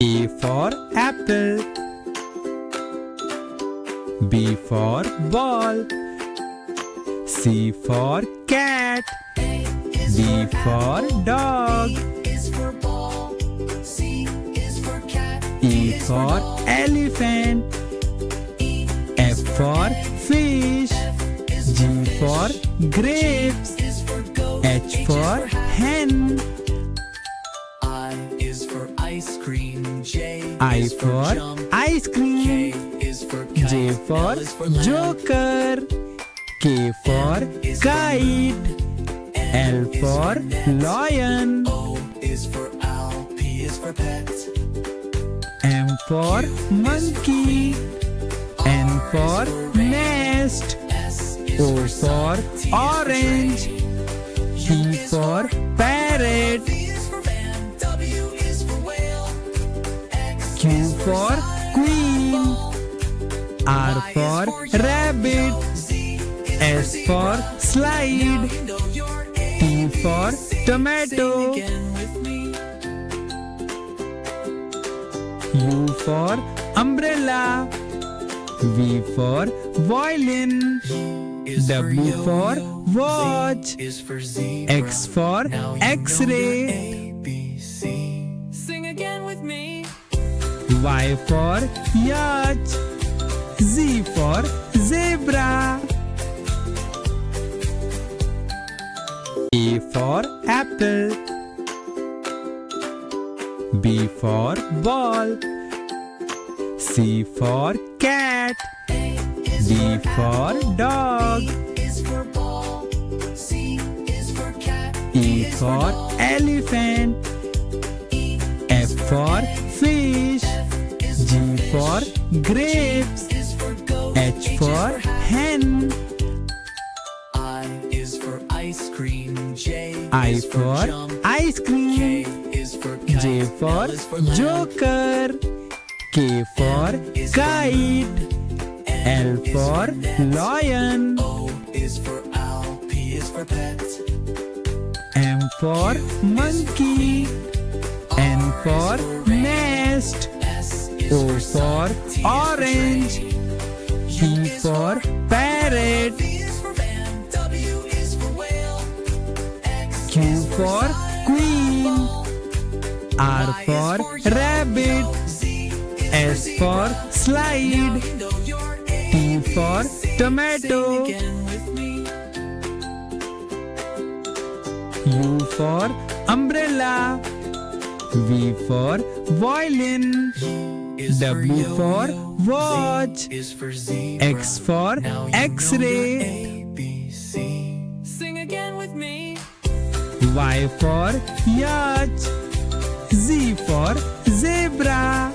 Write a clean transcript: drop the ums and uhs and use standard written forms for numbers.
A for apple. B for ball. C for cat. D for dog. E for elephant. F for fish. G for grapes. H for hen. Ice cream. I for ice cream. J for joker. K for kite. L for lion. O is for owl. P is for pet. M for monkey. N for nest. O for orange. P for parrot. Q for queen. R for rabbit. S for slide. T for tomato. U for umbrella. V for violin. W for watch. X for X-ray. Sing again with me. Y for yacht. Z for zebra. A for apple. B for ball. C for cat. D for dog. E for elephant. F for fish. G for grapes. H for hen. I is for ice cream. I for ice cream. J for joker. K for kite. L for lion. O is for owl. P is for pet. M for monkey. N for nest. O for orange. P for parrot. Q for queen. R for rabbit. S for slide. T for tomato. U for umbrella. V for violin. W for watch. X for X-ray. Sing again with me. Y for yacht. Z for zebra.